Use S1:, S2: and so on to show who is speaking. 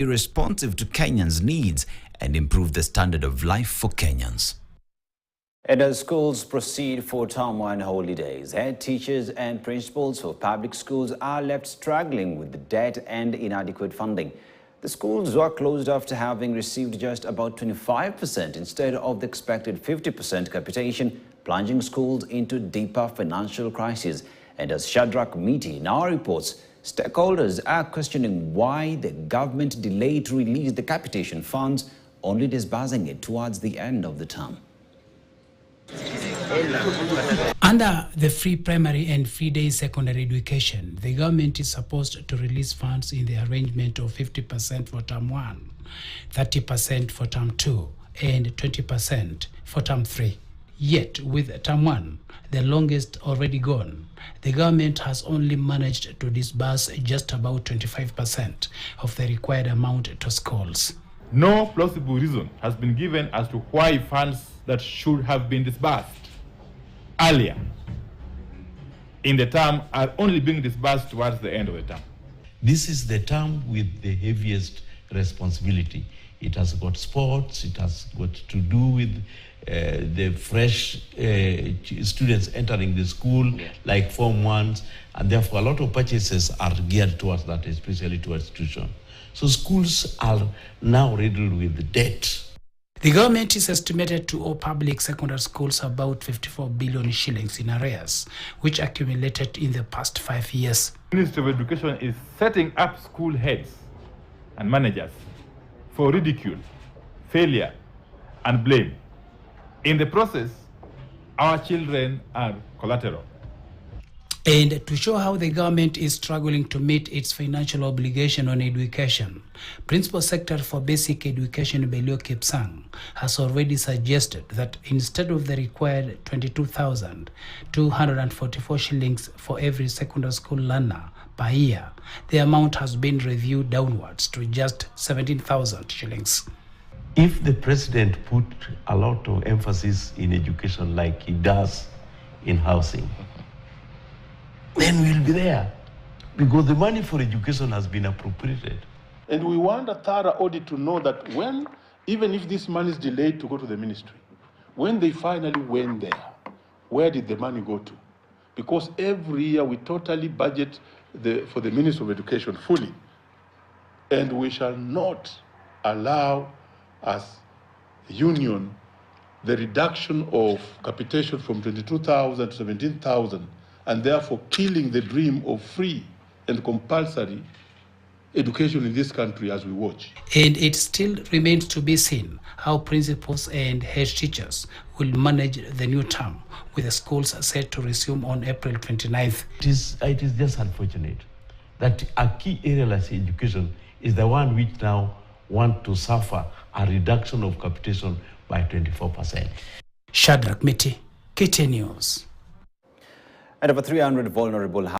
S1: be responsive to Kenyans' needs and improve the standard of life for Kenyans.
S2: And as schools proceed for Term 1 holidays, head teachers and principals for public schools are left struggling with the debt and inadequate funding. The schools were closed after having received just about 25% instead of the expected 50% capitation, plunging schools into deeper financial crisis. And as Shadrach Miti now reports, stakeholders are questioning why the government delayed to release the capitation funds, only disbursing it towards the end of the term.
S3: Under the free primary and free day secondary education, the government is supposed to release funds in the arrangement of 50% for Term 1, 30% for Term 2, and 20% for Term 3. Yet, with Term 1, the longest already gone, the government has only managed to disburse just about 25% of the required amount to schools.
S4: No plausible reason has been given as to why funds that should have been disbursed earlier in the term are only being disbursed towards the end of the term.
S5: This is the term with the heaviest responsibility. It has got sports, it has got to do with the fresh students entering the school, like Form 1s, and therefore a lot of purchases are geared towards that, especially towards tuition. So schools are now riddled with debt.
S3: The government is estimated to owe public secondary schools about 54 billion shillings in arrears, which accumulated in the past 5 years.
S4: The Ministry of Education is setting up school heads and managers for ridicule, failure, and blame. In the process, our children are collateral.
S3: And to show how the government is struggling to meet its financial obligation on education, Principal Secretary for Basic Education Belio Kipsang has already suggested that instead of the required 22,244 shillings for every secondary school learner per year, the amount has been reviewed downwards to just 17,000 shillings.
S5: If the president put a lot of emphasis in education like he does in housing, then we'll be there, because the money for education has been appropriated.
S6: And we want a thorough audit to know that when, even if this money is delayed to go to the ministry, when they finally went there, where did the money go to? Because every year we totally budget for the Ministry of Education fully, and we shall not allow as a union the reduction of capitation from 22,000 to 17,000, and therefore killing the dream of free and compulsory education in this country as we watch.
S3: And it still remains to be seen how principals and head teachers will manage the new term, with the schools set to resume on April 29th.
S5: It is just unfortunate that a key area like education is the one which now want to suffer a reduction of capitation by 24%.
S3: Shadrach Miti, KTN News.
S2: And over 300 vulnerable